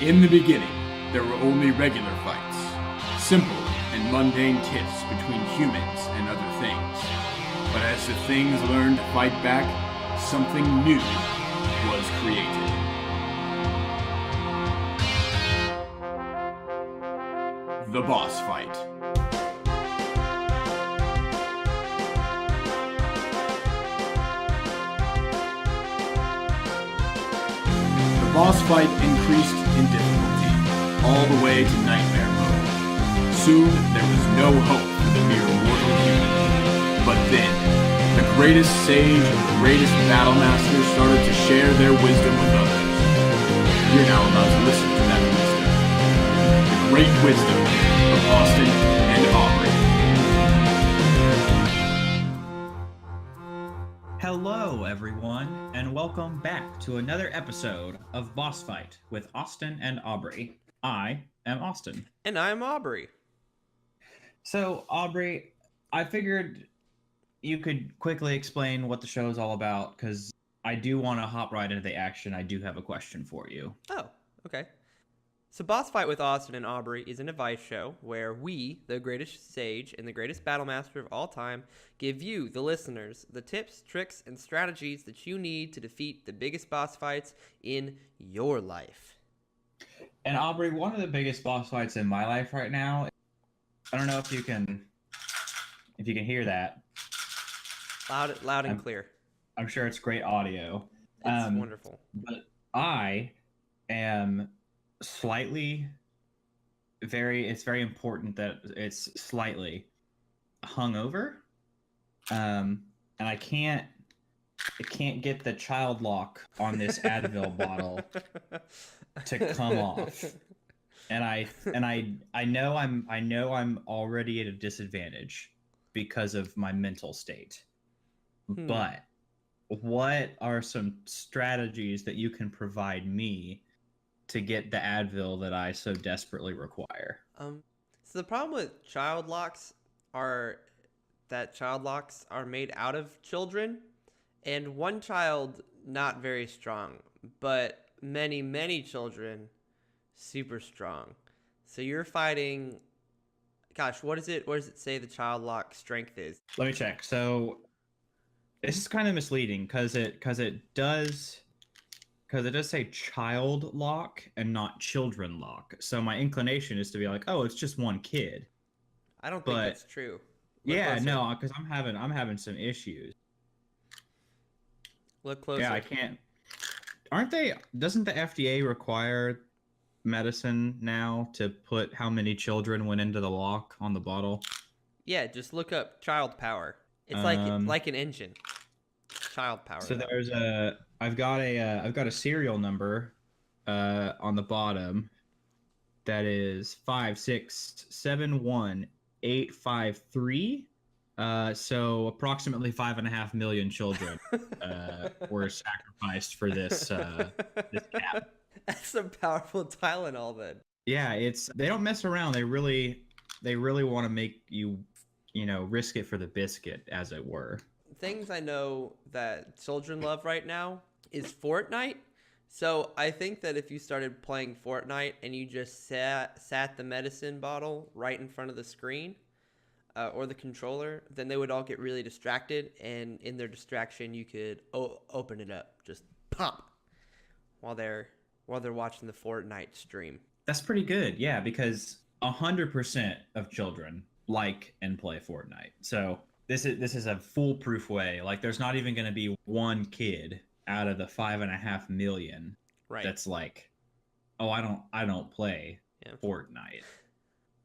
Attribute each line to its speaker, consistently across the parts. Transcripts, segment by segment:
Speaker 1: In the beginning, there were only regular fights, simple and mundane tiffs between humans and other things. But as the things learned to fight back, something new was created. The boss fight. The boss fight increased in difficulty, all the way to nightmare mode. Soon, there was no hope for the mere mortal human. But then, the greatest sage and the greatest battle master started to share their wisdom with others. You're now allowed to listen to that wisdom. The great wisdom of Austin and Aubrey.
Speaker 2: Hello, everyone, and welcome back to another episode of Boss Fight with Austin and Aubrey. I am Austin.
Speaker 3: And I'm Aubrey.
Speaker 2: So, Aubrey, I figured you could quickly explain what the show is all about, because I do want to hop right into the action. I do have a question for you.
Speaker 3: Oh, okay. So Boss Fight with Austin and Aubrey is an advice show where we, the greatest sage and the greatest battle master of all time, give you, the listeners, the tips, tricks, and strategies that you need to defeat the biggest boss fights in your life.
Speaker 2: And Aubrey, one of the biggest boss fights in my life right now, I don't know if you can hear that.
Speaker 3: Loud and clear.
Speaker 2: I'm sure it's great audio.
Speaker 3: It's wonderful.
Speaker 2: But I am it's very important that it's slightly hungover. And I can't get the child lock on this Advil bottle to come off. And I know I'm already at a disadvantage because of my mental state. But what are some strategies that you can provide me to get the Advil that I so desperately require?
Speaker 3: So the problem with child locks are that child locks are made out of children, and one child not very strong, but many children super strong. So you're fighting. Gosh, what does it say the child lock strength is?
Speaker 2: Let me check. So this is kind of misleading because it does say child lock and not children lock. So my inclination is to be like, oh, it's just one kid.
Speaker 3: I don't think that's true.
Speaker 2: Look closer. No, because I'm having some issues.
Speaker 3: Look closer.
Speaker 2: Yeah, I can't. Doesn't the FDA require medicine now to put how many children went into the lock on the bottle?
Speaker 3: Yeah, just look up child power. It's like an engine. Child power.
Speaker 2: So I've got a serial number on the bottom that is 5671853. So approximately 5.5 million children were sacrificed for this cap.
Speaker 3: That's a powerful Tylenol then.
Speaker 2: Yeah, they don't mess around. They really want to make you risk it for the biscuit, as it were.
Speaker 3: Things I know that children love right now is Fortnite. So I think that if you started playing Fortnite and you just sat the medicine bottle right in front of the screen or the controller, then they would all get really distracted. And in their distraction, you could open it up, just pop, while they're watching the Fortnite stream.
Speaker 2: That's pretty good, yeah, because 100% of children like and play Fortnite. So this is a foolproof way. Like, there's not even going to be one kid out of the 5.5 million that's like, oh, I don't play Fortnite.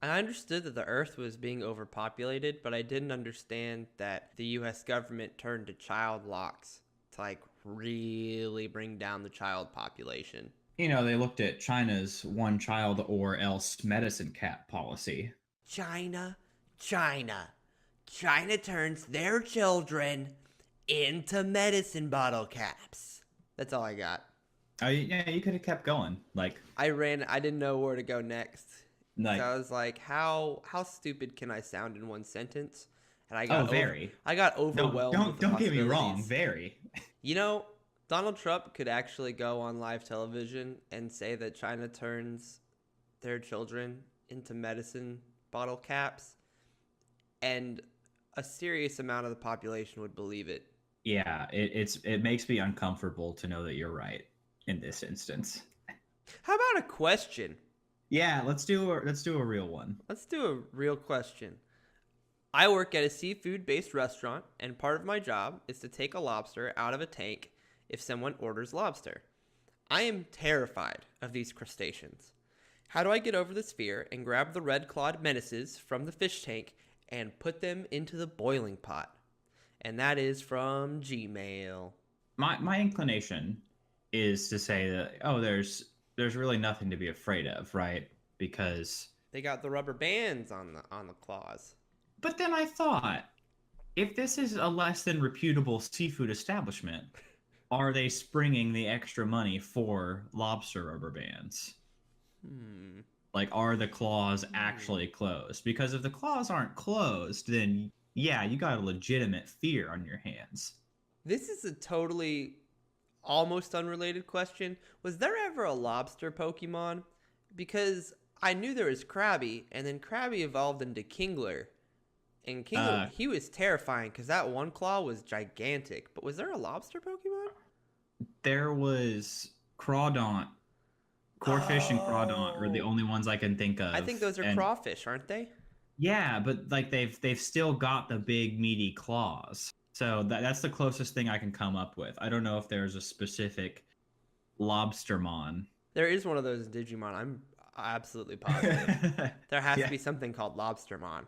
Speaker 3: I understood that the Earth was being overpopulated, but I didn't understand that the U.S. government turned to child locks to like really bring down the child population.
Speaker 2: They looked at China's one child or else medicine cap policy.
Speaker 3: China turns their children into medicine bottle caps. That's all I got.
Speaker 2: Yeah, you could have kept going. Like,
Speaker 3: I didn't know where to go next. So I was like, how stupid can I sound in one sentence? And I got
Speaker 2: very.
Speaker 3: I got overwhelmed.
Speaker 2: Don't get me wrong, very.
Speaker 3: Donald Trump could actually go on live television and say that China turns their children into medicine bottle caps, and a serious amount of the population would believe it.
Speaker 2: Yeah, it makes me uncomfortable to know that you're right in this instance.
Speaker 3: How about a question?
Speaker 2: Yeah, let's do a real one.
Speaker 3: Let's do a real question. I work at a seafood-based restaurant, and part of my job is to take a lobster out of a tank if someone orders lobster. I am terrified of these crustaceans. How do I get over this fear and grab the red-clawed menaces from the fish tank and put them into the boiling pot? And that is from Gmail.
Speaker 2: My inclination is to say that there's really nothing to be afraid of, right? Because
Speaker 3: They got the rubber bands on the claws.
Speaker 2: but then I thought, if this is a less than reputable seafood establishment, are they springing the extra money for lobster rubber bands? Like, are the claws actually closed? Because if the claws aren't closed, then yeah, you got a legitimate fear on your hands.
Speaker 3: This is a totally almost unrelated question. Was there ever a lobster Pokemon? Because I knew there was Krabby, and then Krabby evolved into Kingler. And Kingler, he was terrifying because that one claw was gigantic. But was there a lobster Pokemon?
Speaker 2: There was Crawdaunt. Corefish and Crawdaunt were the only ones I can think of.
Speaker 3: I think those are crawfish, aren't they?
Speaker 2: Yeah, but like they've still got the big meaty claws. So that's the closest thing I can come up with. I don't know if there's a specific Lobstermon.
Speaker 3: There is one of those in Digimon. I'm absolutely positive. There has to be something called Lobstermon.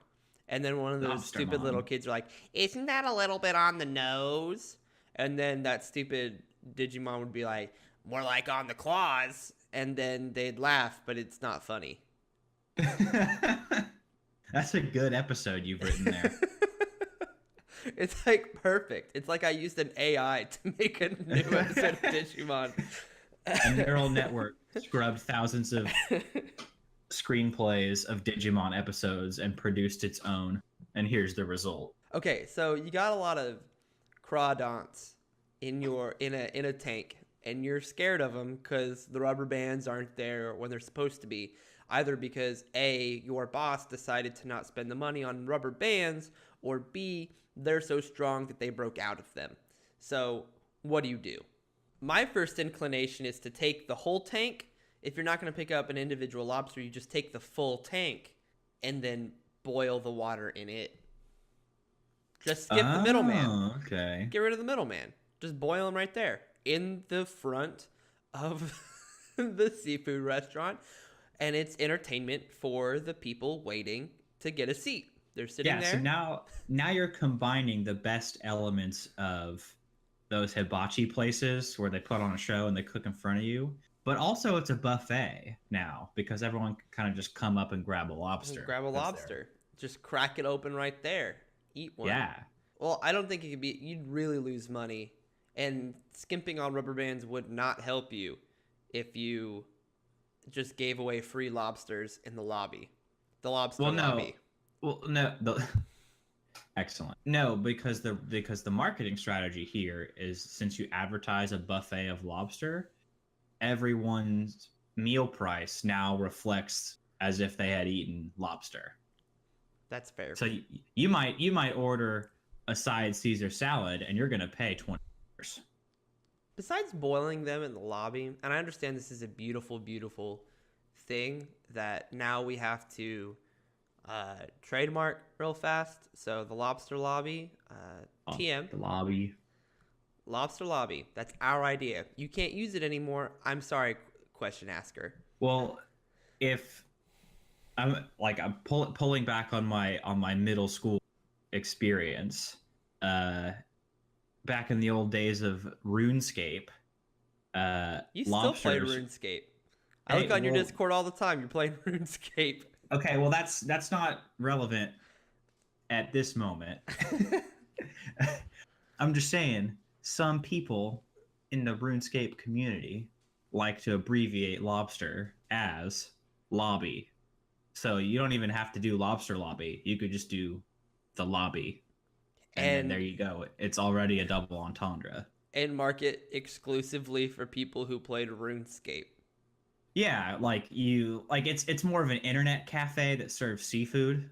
Speaker 3: And then one of those stupid little kids are like, isn't that a little bit on the nose? And then that stupid Digimon would be like, more like on the claws. And then they'd laugh, but it's not funny.
Speaker 2: That's a good episode you've written there.
Speaker 3: It's like perfect. It's like I used an AI to make a new episode of Digimon.
Speaker 2: A neural network scrubbed thousands of screenplays of Digimon episodes and produced its own. And here's the result.
Speaker 3: Okay, so you got a lot of Crawdonts in a tank, and you're scared of them because the rubber bands aren't there when they're supposed to be. Either because A, your boss decided to not spend the money on rubber bands, or B, they're so strong that they broke out of them. So what do? My first inclination is to take the whole tank. If you're not going to pick up an individual lobster, you just take the full tank and then boil the water in it. Just skip the middleman.
Speaker 2: Okay.
Speaker 3: Get rid of the middleman. Just boil them right there in the front of the seafood restaurant. And it's entertainment for the people waiting to get a seat. They're sitting there.
Speaker 2: So now you're combining the best elements of those hibachi places where they put on a show and they cook in front of you. But also it's a buffet now because everyone can kind of just come up and grab a lobster.
Speaker 3: Grab a lobster. Just crack it open right there. Eat one.
Speaker 2: Yeah.
Speaker 3: Well, I don't think it could be. You'd really lose money. And skimping on rubber bands would not help you if you just gave away free lobsters in the lobby. The lobster lobby.
Speaker 2: Well, no. Excellent. No, because the marketing strategy here is since you advertise a buffet of lobster, everyone's meal price now reflects as if they had eaten lobster.
Speaker 3: That's fair.
Speaker 2: So you might order a side Caesar salad and you're going to pay $20.
Speaker 3: Besides boiling them in the lobby, and I understand this is a beautiful, beautiful thing that now we have to trademark real fast. So the lobster lobby, TM.
Speaker 2: The lobby.
Speaker 3: Lobster lobby. That's our idea. You can't use it anymore. I'm sorry, question asker.
Speaker 2: Well, if I'm pulling back on my middle school experience, back in the old days of RuneScape,
Speaker 3: you still play RuneScape. I look on your Discord all the time. You're playing RuneScape.
Speaker 2: Okay, well that's not relevant at this moment. I'm just saying, some people in the RuneScape community like to abbreviate lobster as lobby. So you don't even have to do lobster lobby. You could just do the lobby. And then there you go. It's already a double entendre.
Speaker 3: and market exclusively for people who played RuneScape.
Speaker 2: Yeah, it's more of an internet cafe that serves seafood.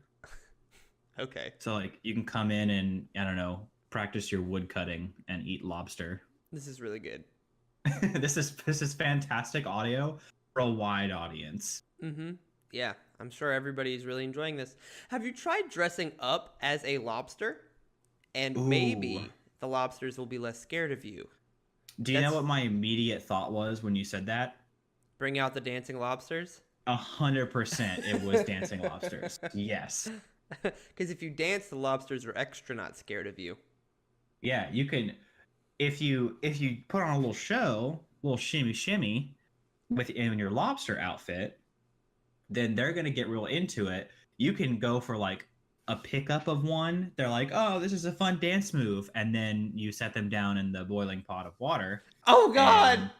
Speaker 3: Okay.
Speaker 2: So like you can come in and I don't know, practice your wood cutting and eat lobster.
Speaker 3: This is really good.
Speaker 2: This is fantastic audio for a wide audience.
Speaker 3: Mm-hmm. Yeah, I'm sure everybody's really enjoying this. Have you tried dressing up as a lobster? And maybe
Speaker 2: Ooh.
Speaker 3: the lobsters will be less scared of you.
Speaker 2: Do you know what my immediate thought was when you said that?
Speaker 3: Bring out the dancing lobsters?
Speaker 2: 100% it was dancing lobsters. Yes.
Speaker 3: Because if you dance, the lobsters are extra not scared of you.
Speaker 2: Yeah, you can if you put on a little show, little shimmy shimmy in your lobster outfit, then they're gonna get real into it. You can go for like a pickup of one. They're like, "Oh, this is a fun dance move," and then you set them down in the boiling pot of water.
Speaker 3: Oh God!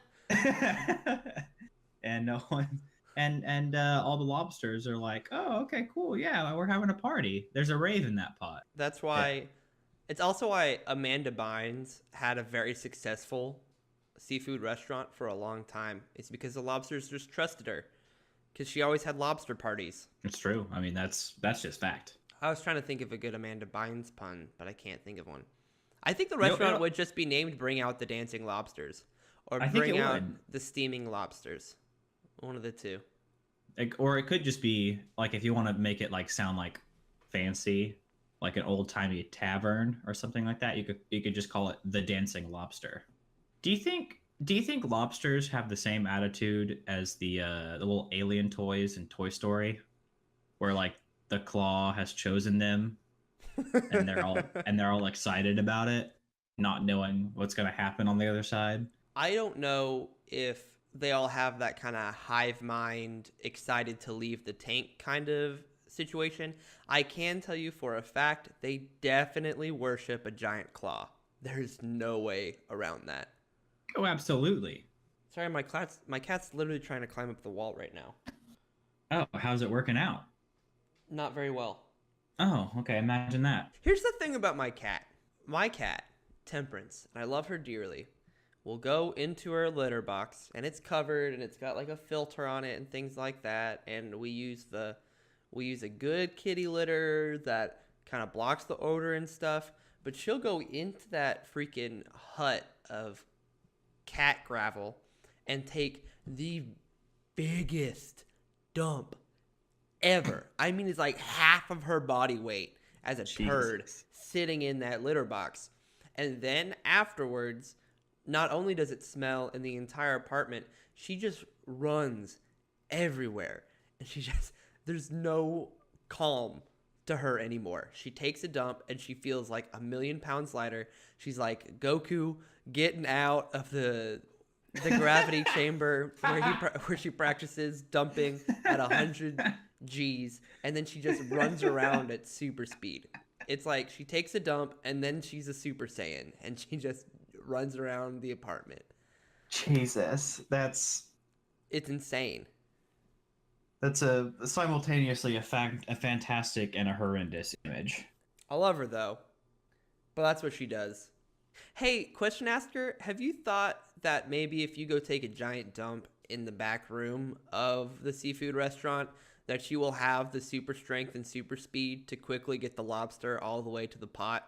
Speaker 2: And no one, and all the lobsters are like, "Oh, okay, cool, yeah, we're having a party. There's a rave in that pot."
Speaker 3: That's why. It's also why Amanda Bynes had a very successful seafood restaurant for a long time. It's because the lobsters just trusted her, because she always had lobster parties.
Speaker 2: It's true. I mean, that's just fact.
Speaker 3: I was trying to think of a good Amanda Bynes pun, but I can't think of one. I think the restaurant would just be named "Bring Out the Dancing Lobsters," or "Bring Out the Steaming Lobsters." One of the two.
Speaker 2: Or it could just be like if you want to make it like sound like fancy, like an old timey tavern or something like that. You could just call it the Dancing Lobster. Do you think lobsters have the same attitude as the little alien toys in Toy Story, where like the claw has chosen them, and they're all excited about it, not knowing what's going to happen on the other side?
Speaker 3: I don't know if they all have that kind of hive mind, excited to leave the tank kind of situation. I can tell you for a fact they definitely worship a giant claw. There's no way around that.
Speaker 2: Oh, absolutely.
Speaker 3: Sorry, my cat's literally trying to climb up the wall right now.
Speaker 2: Oh, how's it working out?
Speaker 3: Not very well.
Speaker 2: Oh, okay, imagine that.
Speaker 3: Here's the thing about my cat. My cat, Temperance, and I love her dearly, will go into her litter box, and it's covered, and it's got like a filter on it and things like that, and we use a good kitty litter that kind of blocks the odor and stuff, but she'll go into that freaking hut of cat gravel and take the biggest dump ever. I mean, it's like half of her body weight as a turd sitting in that litter box. And then afterwards, not only does it smell in the entire apartment, she just runs everywhere. And there's no calm to her anymore. She takes a dump and she feels like 1,000,000 pounds lighter. She's like Goku getting out of the gravity chamber where she practices dumping at 100 G's, and then she just runs around at super speed. It's like she takes a dump and then she's a Super Saiyan and she just runs around the apartment.
Speaker 2: Jesus, it's
Speaker 3: insane.
Speaker 2: That's simultaneously a fantastic and a horrendous image.
Speaker 3: I love her though, but that's what she does. Hey, question asker, have you thought that maybe if you go take a giant dump in the back room of the seafood restaurant, that you will have the super strength and super speed to quickly get the lobster all the way to the pot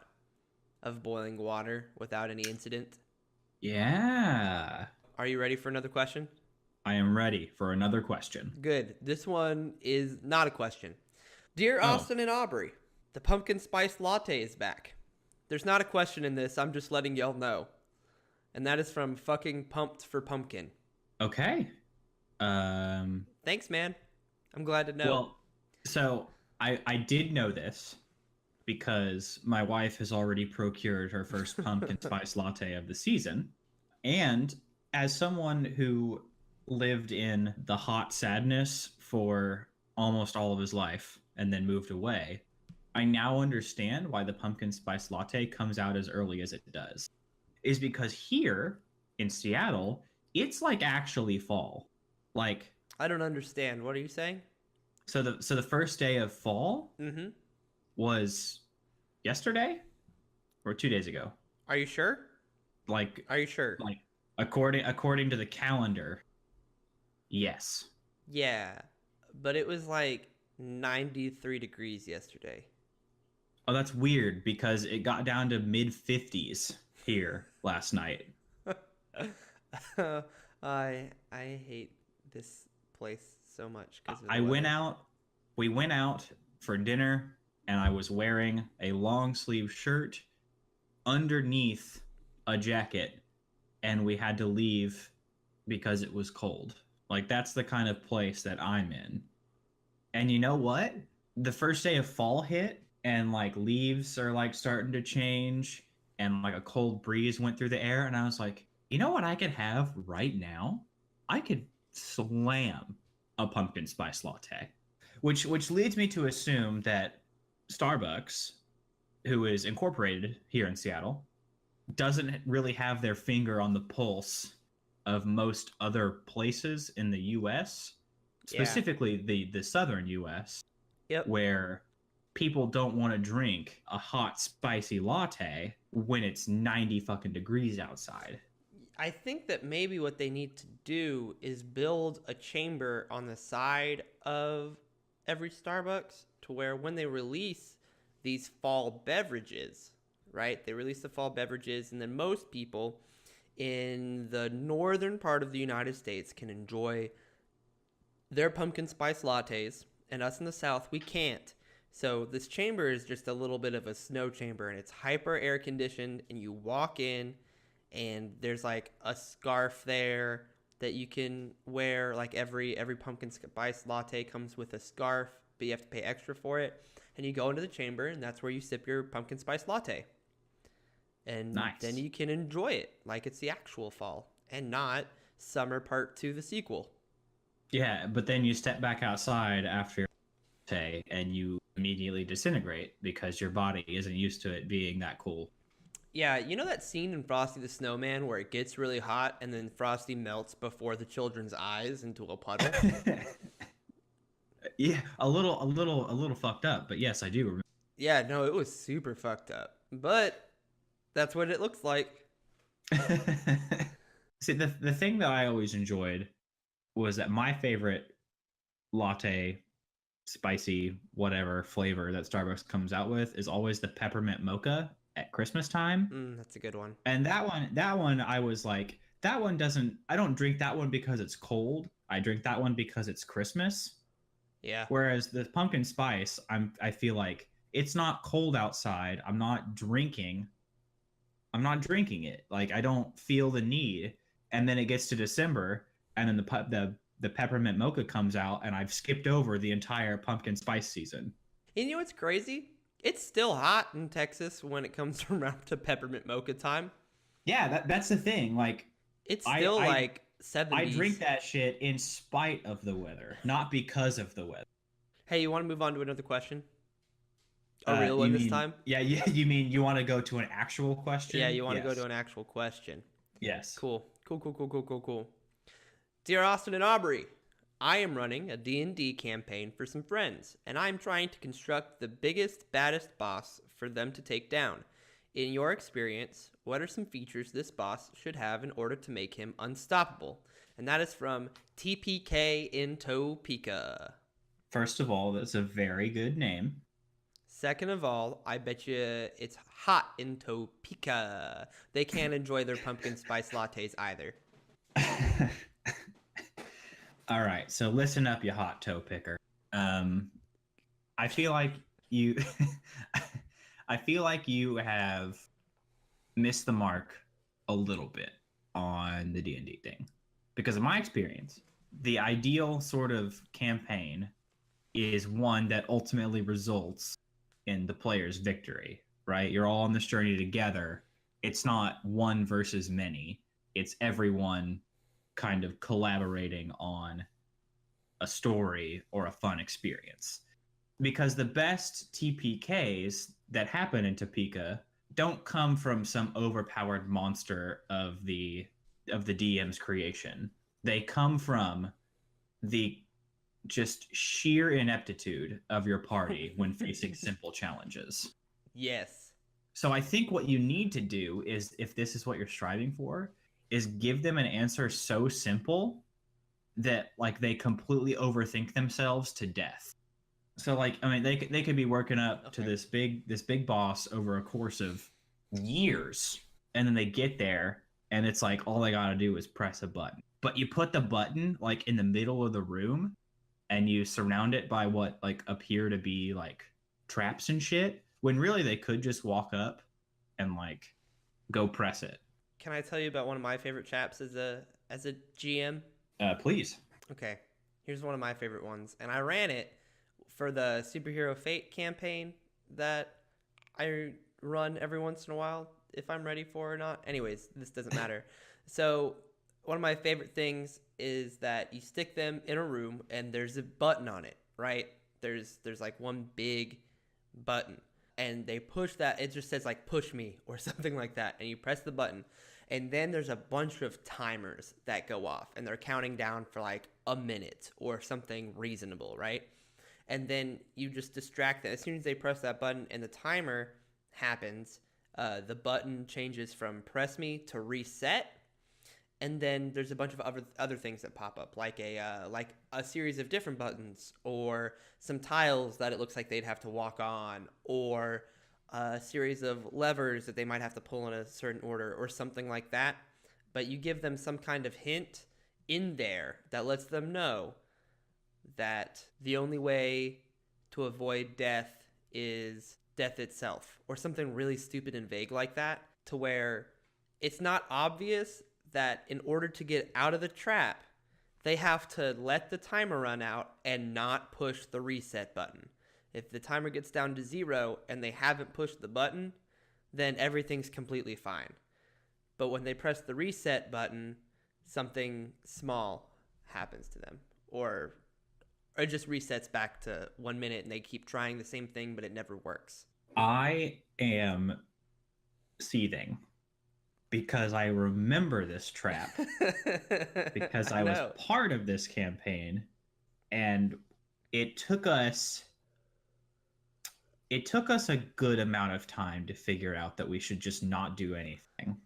Speaker 3: of boiling water without any incident?
Speaker 2: Yeah.
Speaker 3: Are you ready for another question?
Speaker 2: I am ready for another question.
Speaker 3: Good. This one is not a question. Dear Austin and Aubrey, the pumpkin spice latte is back. There's not a question in this. I'm just letting y'all know. And that is from fucking Pumped for Pumpkin.
Speaker 2: Okay.
Speaker 3: Thanks, man. I'm glad to know.
Speaker 2: Well, so I did know this because my wife has already procured her first pumpkin spice latte of the season. And as someone who lived in the hot sadness for almost all of his life and then moved away, I now understand why the pumpkin spice latte comes out as early as it does. Is because here in Seattle, it's like actually fall. Like,
Speaker 3: I don't understand. What are you saying?
Speaker 2: So the first day of fall was yesterday or 2 days ago.
Speaker 3: Are you sure?
Speaker 2: Like,
Speaker 3: Are you sure?
Speaker 2: like according to the calendar, yes.
Speaker 3: Yeah, but it was like 93 degrees yesterday.
Speaker 2: Oh, that's weird because it got down to mid 50s here last night.
Speaker 3: I hate this place so much because of the
Speaker 2: I went
Speaker 3: weather.
Speaker 2: out. We went out for dinner, and I was wearing a long sleeve shirt underneath a jacket, and we had to leave because it was cold. Like, that's the kind of place that I'm in. And you know what? The first day of fall hit, and like leaves are like starting to change, and like a cold breeze went through the air, and I was like, you know what I could have right now? I could slam a pumpkin spice latte. Which leads me to assume that Starbucks, who is incorporated here in Seattle, doesn't really have their finger on the pulse of most other places in the US,
Speaker 3: Yeah.
Speaker 2: specifically the southern US,
Speaker 3: Yep.
Speaker 2: where people don't want to drink a hot spicy latte when it's 90 fucking degrees outside.
Speaker 3: I think that maybe what they need to do is build a chamber on the side of every Starbucks to where when they release these fall beverages, right? They release the fall beverages, and then most people in the northern part of the United States can enjoy their pumpkin spice lattes, and us in the south, we can't. So this chamber is just a little bit of a snow chamber, and it's hyper air conditioned, and you walk in, and there's like a scarf there that you can wear. Like every pumpkin spice latte comes with a scarf, but you have to pay extra for it. And you go into the chamber, and that's where you sip your pumpkin spice latte. And
Speaker 2: Nice.
Speaker 3: then you can enjoy it like it's the actual fall and not Summer Part 2, the sequel.
Speaker 2: Yeah, but then you step back outside after latte and you immediately disintegrate because your body isn't used to it being that cool.
Speaker 3: Yeah, you know that scene in Frosty the Snowman where it gets really hot and then Frosty melts before the children's eyes into a puddle?
Speaker 2: Yeah, a little fucked up, but yes, I do remember.
Speaker 3: Yeah, no, it was super fucked up. But that's what it looks like.
Speaker 2: See, the thing that I always enjoyed was that my favorite latte, spicy, whatever flavor that Starbucks comes out with is always the peppermint mocha at Christmas time.
Speaker 3: That's a good one.
Speaker 2: And that one, I was like, that one doesn't. I don't drink that one because it's cold. I drink that one because it's Christmas.
Speaker 3: Yeah.
Speaker 2: Whereas the pumpkin spice, I feel like it's not cold outside. I'm not drinking it. Like, I don't feel the need. And then it gets to December, and then the peppermint mocha comes out, and I've skipped over the entire pumpkin spice season.
Speaker 3: And you know what's crazy? It's still hot in Texas when it comes around to peppermint mocha time.
Speaker 2: Yeah, that's the thing. Like,
Speaker 3: It's still like 70s.
Speaker 2: I drink that shit in spite of the weather, not because of the weather.
Speaker 3: Hey, you want to move on to another question? A real one this time?
Speaker 2: Yeah, you mean you want to go to an actual question?
Speaker 3: Yeah, you want to go to an actual question.
Speaker 2: Yes.
Speaker 3: Cool. Dear Austin and Aubrey, I am running a D&D campaign for some friends, and I'm trying to construct the biggest, baddest boss for them to take down. In your experience, what are some features this boss should have in order to make him unstoppable? And that is from TPK in Topeka.
Speaker 2: First of all, that's a very good name.
Speaker 3: Second of all, I bet you it's hot in Topeka. They can't enjoy their pumpkin spice lattes either.
Speaker 2: All right, so listen up, you hot toe picker. I feel like you, I feel like you have missed the mark a little bit on the D&D thing, because in my experience, the ideal sort of campaign is one that ultimately results in the player's victory, right? You're all on this journey together. It's not one versus many. It's everyone kind of collaborating on a story or a fun experience. Because the best TPKs that happen in Topeka don't come from some overpowered monster of the DM's creation. They come from the just sheer ineptitude of your party when facing simple challenges.
Speaker 3: Yes.
Speaker 2: So I think what you need to do is, if this is what you're striving for, is give them an answer so simple that like they completely overthink themselves to death. So like, I mean, they could be working up to
Speaker 3: Okay.
Speaker 2: this big boss over a course of years, and then they get there, and it's like all they gotta do is press a button. But you put the button like in the middle of the room, and you surround it by what like appear to be like traps and shit, when really they could just walk up and like go press it.
Speaker 3: Can I tell you about one of my favorite chaps as a GM?
Speaker 2: Please.
Speaker 3: Okay, here's one of my favorite ones, and I ran it for the Superhero Fate campaign that I run every once in a while, if I'm ready for it or not. Anyways, this doesn't matter. So one of my favorite things is that you stick them in a room and there's a button on it, right? There's like one big button, and they push that. It just says like push me or something like that, and you press the button, and then there's a bunch of timers that go off, and they're counting down for like a minute or something reasonable, right? And then you just distract them. As soon as they press that button and the timer happens, the button changes from press me to reset, and then there's a bunch of other things that pop up, like a series of different buttons, or some tiles that it looks like they'd have to walk on, or a series of levers that they might have to pull in a certain order, or something like that. But you give them some kind of hint in there that lets them know that the only way to avoid death is death itself, or something really stupid and vague like that, to where it's not obvious that in order to get out of the trap, they have to let the timer run out and not push the reset button. If the timer gets down to 0 and they haven't pushed the button, then everything's completely fine. But when they press the reset button, something small happens to them, or it just resets back to 1 minute and they keep trying the same thing, but it never works.
Speaker 2: I am seething because I remember this trap because I was part of this campaign, and it took us a good amount of time to figure out that we should just not do anything.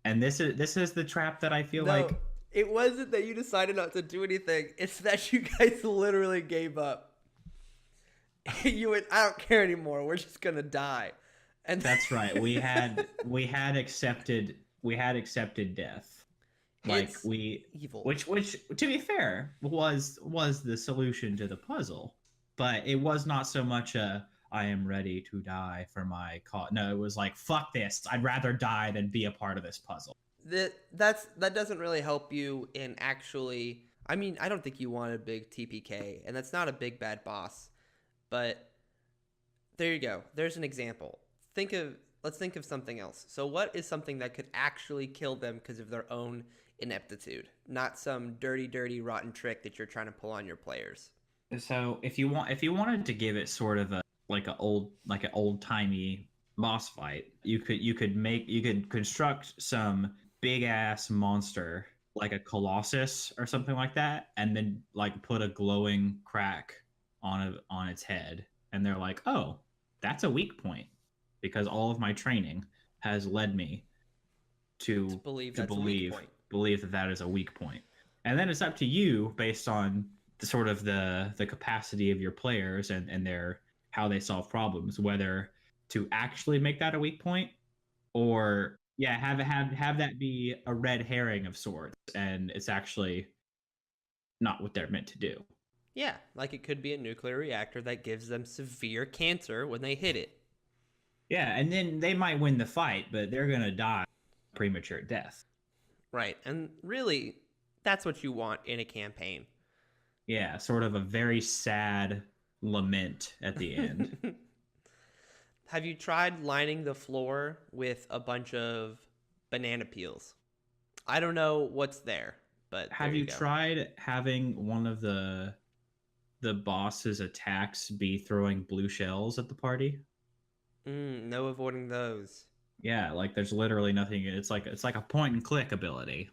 Speaker 2: And this is the trap that I feel like
Speaker 3: it wasn't that you decided not to do anything. It's that you guys literally gave up. You went, I don't care anymore. We're just gonna die. And
Speaker 2: that's right. We had accepted death. Like
Speaker 3: it's evil.
Speaker 2: Which to be fair was the solution to the puzzle, but it was not so much a I am ready to die for my cause. No, it was like fuck this. I'd rather die than be a part of this puzzle.
Speaker 3: That doesn't really help you in actually. I mean, I don't think you want a big TPK, and that's not a big bad boss. But there you go. There's an example. Let's think of something else. So what is something that could actually kill them because of their own ineptitude, not some dirty, rotten trick that you're trying to pull on your players?
Speaker 2: So if you wanted to give it sort of an old timey boss fight, you could construct some big ass monster like a colossus or something like that, and then like put a glowing crack on its head, and they're like, oh, that's a weak point, because all of my training has led me to believe that is a weak point. And then it's up to you, based on the sort of the capacity of your players and their how they solve problems, whether to actually make that a weak point, or have that be a red herring of sorts, and it's actually not what they're meant to do.
Speaker 3: Yeah, like it could be a nuclear reactor that gives them severe cancer when they hit it.
Speaker 2: Yeah, and then they might win the fight, but they're going to die premature death.
Speaker 3: Right, and really, that's what you want in a campaign.
Speaker 2: Yeah, sort of a very sad lament at the end.
Speaker 3: Have you tried lining the floor with a bunch of banana peels? I don't know what's there, but
Speaker 2: have you tried having one of the boss's attacks be throwing blue shells at the party?
Speaker 3: No avoiding those.
Speaker 2: Yeah, like there's literally nothing. It's like a point and click ability.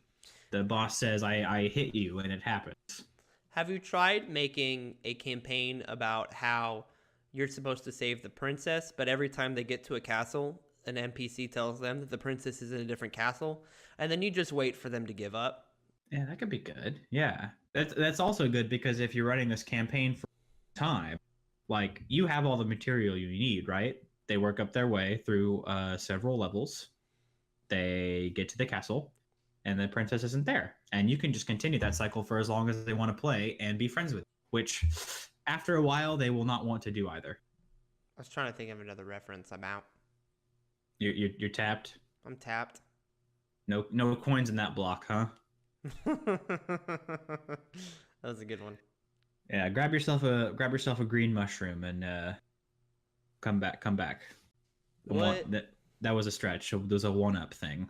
Speaker 2: The boss says, I hit you, and it happens.
Speaker 3: Have you tried making a campaign about how you're supposed to save the princess, but every time they get to a castle, an NPC tells them that the princess is in a different castle, and then you just wait for them to give up.
Speaker 2: Yeah, that could be good. Yeah, that's also good because if you're running this campaign for time, like you have all the material you need, right? They work up their way through several levels. They get to the castle, and the princess isn't there, and you can just continue that cycle for as long as they want to play and be friends with. Which, after a while, they will not want to do either.
Speaker 3: I was trying to think of another reference. I'm out.
Speaker 2: You're tapped.
Speaker 3: I'm tapped.
Speaker 2: No coins in that block, huh?
Speaker 3: That was a good one.
Speaker 2: Yeah, grab yourself a green mushroom and come back.
Speaker 3: What?
Speaker 2: That was a stretch. So there's a 1-up thing.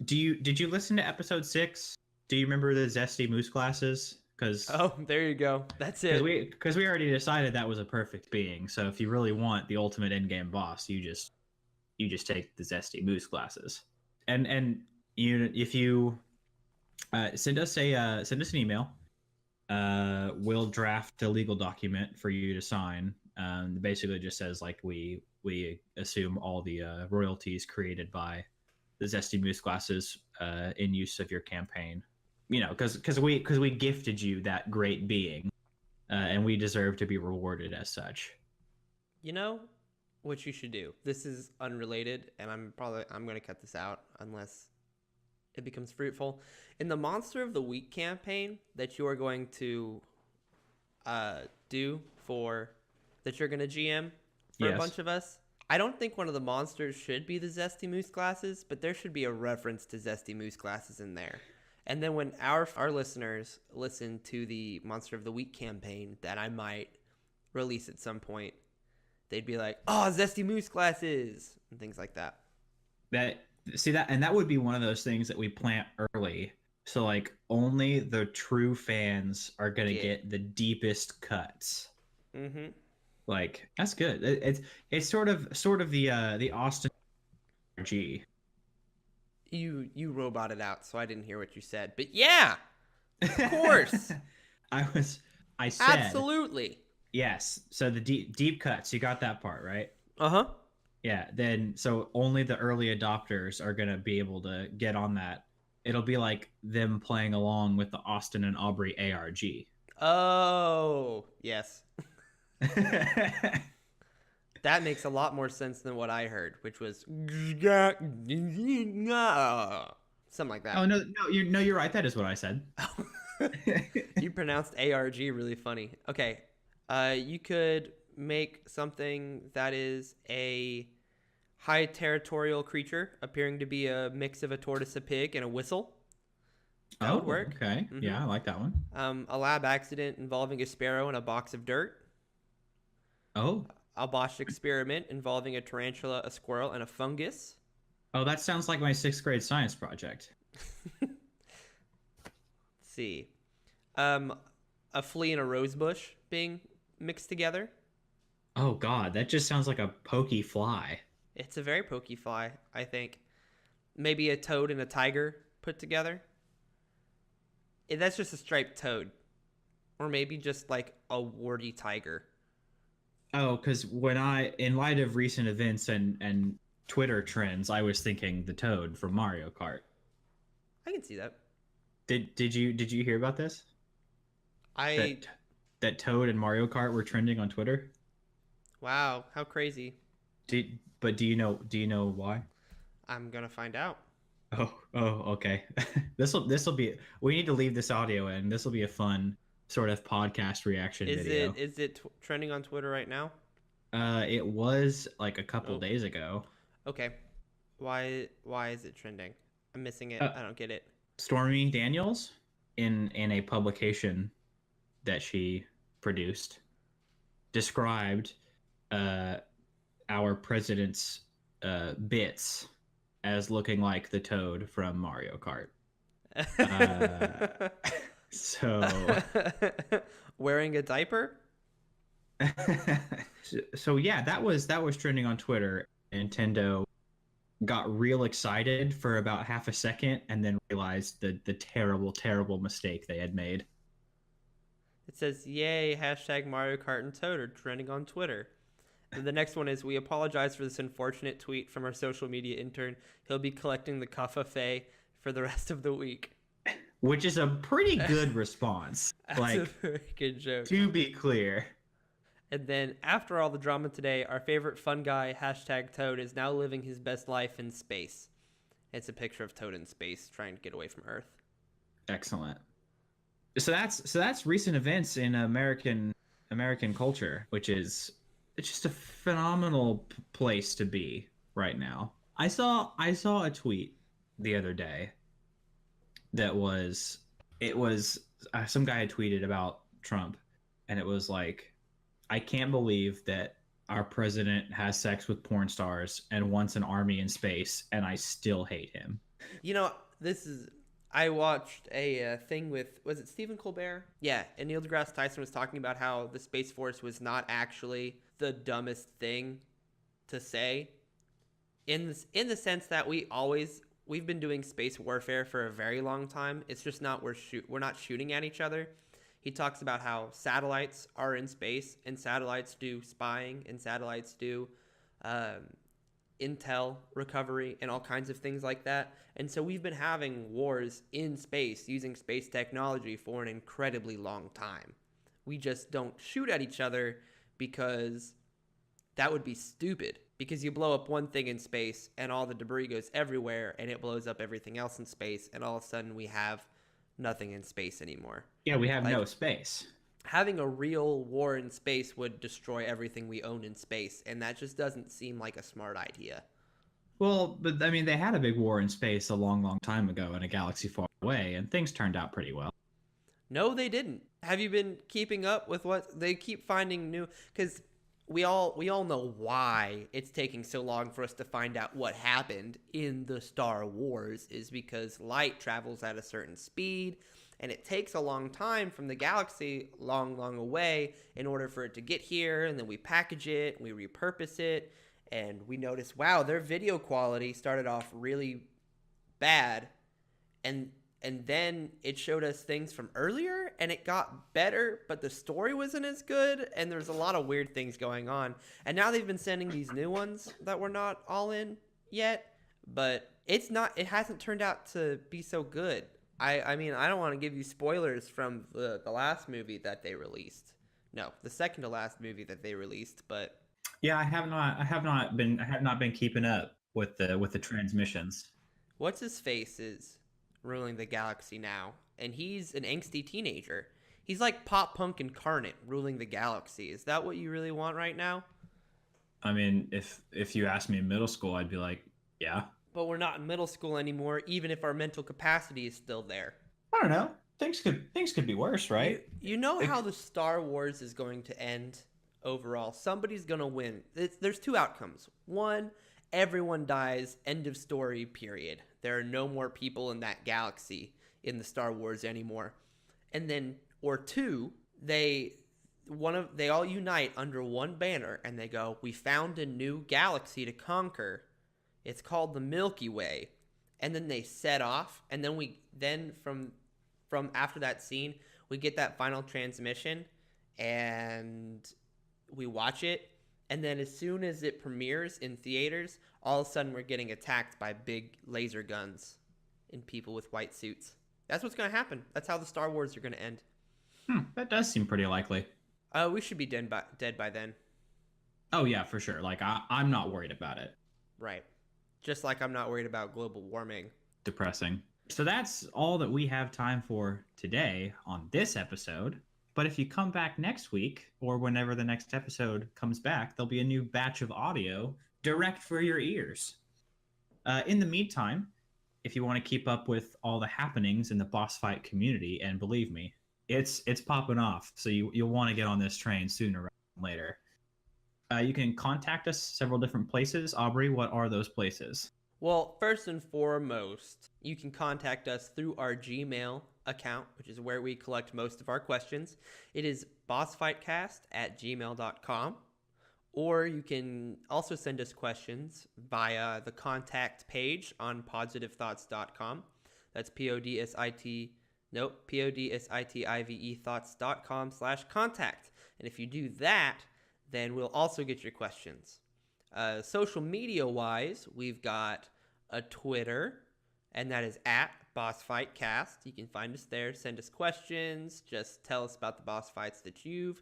Speaker 2: Did you listen to episode 6? Do you remember the zesty moose classes?
Speaker 3: Oh, there you go. That's it.
Speaker 2: Because we already decided that was a perfect being. So if you really want the ultimate endgame boss, you just take the zesty moose classes. And if you send us an email, we'll draft a legal document for you to sign. Basically just says like we assume all the royalties created by the zesty moose classes in use of your campaign. You know, because we gifted you that great being, and we deserve to be rewarded as such.
Speaker 3: You know what you should do? This is unrelated, and I'm going to cut this out unless it becomes fruitful. In the Monster of the Week campaign that you are going to that you're going to GM for a bunch of us, I don't think one of the monsters should be the Zesty Moose classes, but there should be a reference to Zesty Moose classes in there. And then when our listeners listen to the Monster of the Week campaign that I might release at some point, they'd be like, "Oh, Zesty Moose classes," and things like that.
Speaker 2: That would be one of those things that we plant early. So like only the true fans are gonna get the deepest cuts.
Speaker 3: Mm-hmm.
Speaker 2: Like that's good. It's sort of the Austin G.
Speaker 3: You roboted out, so I didn't hear what you said. But yeah, of course.
Speaker 2: I said
Speaker 3: absolutely.
Speaker 2: Yes. So the deep cuts, you got that part, right?
Speaker 3: Uh-huh.
Speaker 2: Yeah, then so only the early adopters are going to be able to get on that. It'll be like them playing along with the Austin and Aubrey ARG.
Speaker 3: Oh, yes. That makes a lot more sense than what I heard, which was something like that.
Speaker 2: Oh no, you're right. That is what I said.
Speaker 3: You pronounced ARG really funny. Okay, you could make something that is a high territorial creature appearing to be a mix of a tortoise, a pig, and a whistle. That would work.
Speaker 2: Okay. Mm-hmm. Yeah, I like that one.
Speaker 3: A lab accident involving a sparrow and a box of dirt.
Speaker 2: Oh.
Speaker 3: A botched experiment involving a tarantula, a squirrel, and a fungus.
Speaker 2: Oh, that sounds like my 6th grade science project.
Speaker 3: Let's see. A flea and a rose bush being mixed together.
Speaker 2: Oh, God. That just sounds like a pokey fly.
Speaker 3: It's a very pokey fly, I think. Maybe a toad and a tiger put together. That's just a striped toad. Or maybe just like a warty tiger.
Speaker 2: Oh, because in light of recent events and Twitter trends, I was thinking the Toad from Mario Kart.
Speaker 3: I can see that.
Speaker 2: Did you hear about this? That Toad and Mario Kart were trending on Twitter.
Speaker 3: Wow, how crazy!
Speaker 2: Do you know why?
Speaker 3: I'm gonna find out.
Speaker 2: Oh, okay. This'll be. We need to leave this audio in. This will be a fun sort of podcast reaction video.
Speaker 3: Is it trending on Twitter right now?
Speaker 2: It was like a couple days ago.
Speaker 3: Okay. Why is it trending? I'm missing it. I don't get it.
Speaker 2: Stormy Daniels in a publication that she produced described our president's bits as looking like the Toad from Mario Kart. So
Speaker 3: wearing a diaper?
Speaker 2: So yeah, that was trending on Twitter. Nintendo got real excited for about half a second and then realized the terrible mistake they had made.
Speaker 3: It says, "Yay, hashtag Mario Kart and Toad are trending on Twitter." The next one is, we apologize for this unfortunate tweet from our social media intern. He'll be collecting the kabourophobia for the rest of the week.
Speaker 2: Which is a pretty good response.
Speaker 3: That's
Speaker 2: Like,
Speaker 3: a very good joke.
Speaker 2: to be clear.
Speaker 3: And then, after all the drama today, our favorite fun guy, #Toad, is now living his best life in space. It's a picture of Toad in space trying to get away from Earth.
Speaker 2: Excellent. So that's recent events in American culture, which is it's just a phenomenal place to be right now. I saw a tweet the other day that was some guy had tweeted about Trump, and it was like, I can't believe that our president has sex with porn stars and wants an army in space, and I still hate him.
Speaker 3: You know, I watched a thing with, was it Stephen Colbert? Yeah, and Neil deGrasse Tyson was talking about how the Space Force was not actually the dumbest thing to say, in the sense that we've been doing space warfare for a very long time. It's just not we're not shooting at each other. He talks about how satellites are in space, and satellites do spying, and satellites do intel recovery and all kinds of things like that. And so we've been having wars in space using space technology for an incredibly long time. We just don't shoot at each other because that would be stupid. Because you blow up one thing in space and all the debris goes everywhere and it blows up everything else in space, and all of a sudden we have nothing in space anymore.
Speaker 2: Yeah, we have no space.
Speaker 3: Having a real war in space would destroy everything we own in space, and that just doesn't seem like a smart idea.
Speaker 2: Well, but I mean, they had a big war in space a long, long time ago in a galaxy far away, and things turned out pretty well.
Speaker 3: No, they didn't. Have you been keeping up with what they keep finding new? Because we all know why it's taking so long for us to find out what happened in the Star Wars, is because light travels at a certain speed, and it takes a long time from the galaxy long, long away in order for it to get here, and then we package it, we repurpose it, and we notice, wow, their video quality started off really bad, and then it showed us things from earlier, and it got better, but the story wasn't as good, and there's a lot of weird things going on. And now they've been sending these new ones that we're not all in yet, but it hasn't turned out to be so good. I mean, I don't want to give you spoilers from the last movie that they released. No, the second to last movie that they released, but
Speaker 2: yeah, I have not been keeping up with the transmissions.
Speaker 3: What's his face is ruling the galaxy now, and he's an angsty teenager. He's like pop punk incarnate ruling the galaxy. Is that what you really want right now?
Speaker 2: I mean, if you asked me in middle school, I'd be like, yeah.
Speaker 3: But we're not in middle school anymore, even if our mental capacity is still there.
Speaker 2: I don't know. Things could be worse, right?
Speaker 3: You know how the Star Wars is going to end overall. Somebody's going to win. There's two outcomes. One, everyone dies, end of story, period. There are no more people in that galaxy in the Star Wars anymore. And then, or two, they all unite under one banner and they go, we found a new galaxy to conquer. It's called the Milky Way. And then they set off, and then from after that scene, we get that final transmission and we watch it. And then as soon as it premieres in theaters, all of a sudden we're getting attacked by big laser guns and people with white suits. That's what's going to happen. That's how the Star Wars are going to end.
Speaker 2: That does seem pretty likely.
Speaker 3: We should be dead by then.
Speaker 2: Oh, yeah, for sure. Like, I'm not worried about it.
Speaker 3: Right. Just like I'm not worried about global warming.
Speaker 2: Depressing. So that's all that we have time for today on this episode. But if you come back next week, or whenever the next episode comes back, there'll be a new batch of audio direct for your ears. In the meantime, if you want to keep up with all the happenings in the boss fight community, and believe me, it's popping off, so you'll want to get on this train sooner rather than later. You can contact us several different places. Aubrey, what are those places?
Speaker 3: Well, first and foremost, you can contact us through our Gmail account, which is where we collect most of our questions. It is bossfightcast@gmail.com. Or you can also send us questions via the contact page on positivethoughts.com. That's PODSITIVE thoughts.com/contact. And if you do that, then we'll also get your questions. Social media-wise, we've got a Twitter, and that is at BossFightCast. You can find us there. Send us questions. Just tell us about the boss fights that you've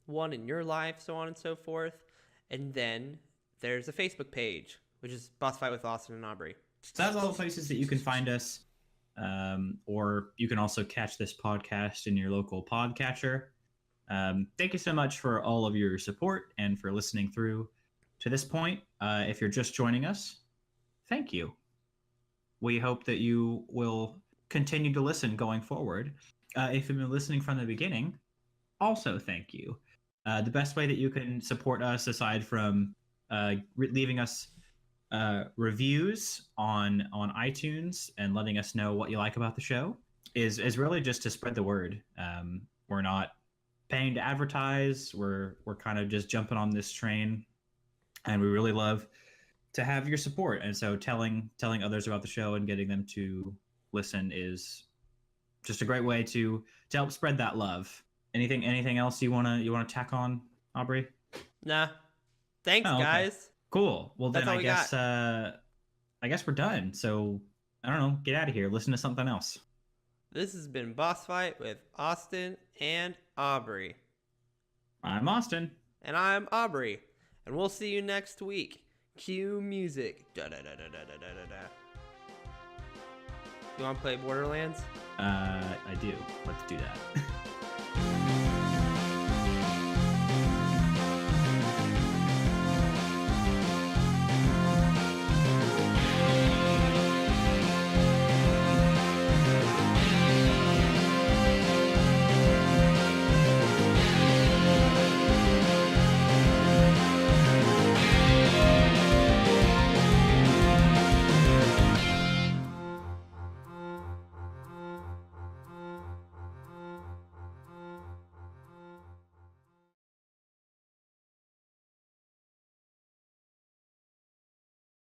Speaker 3: won in your life, so on and so forth. And then there's a Facebook page, which is Boss Fight with Austin and Aubrey.
Speaker 2: So that's all the places that you can find us. Or you can also catch this podcast in your local podcatcher. Thank you so much for all of your support and for listening through to this point. If you're just joining us, thank you. We hope that you will continue to listen going forward. If you've been listening from the beginning, also thank you. The best way that you can support us, aside from leaving us reviews on iTunes and letting us know what you like about the show, is really just to spread the word. We're not paying to advertise. We're kind of just jumping on this train, and we really love to have your support. And so telling others about the show and getting them to listen is just a great way to help spread that love. Anything else you wanna tack on, Aubrey?
Speaker 3: Nah. Thanks,
Speaker 2: Oh, okay.
Speaker 3: guys.
Speaker 2: Cool. Well,
Speaker 3: That's
Speaker 2: then
Speaker 3: all we got.
Speaker 2: I guess we're done. So I don't know. Get out of here. Listen to something else.
Speaker 3: This has been Boss Fight with Austin and Aubrey.
Speaker 2: I'm Austin.
Speaker 3: And I'm Aubrey. And we'll see you next week. Cue music. Da da da da da da da da. You want to play Borderlands?
Speaker 2: I do. Let's do that.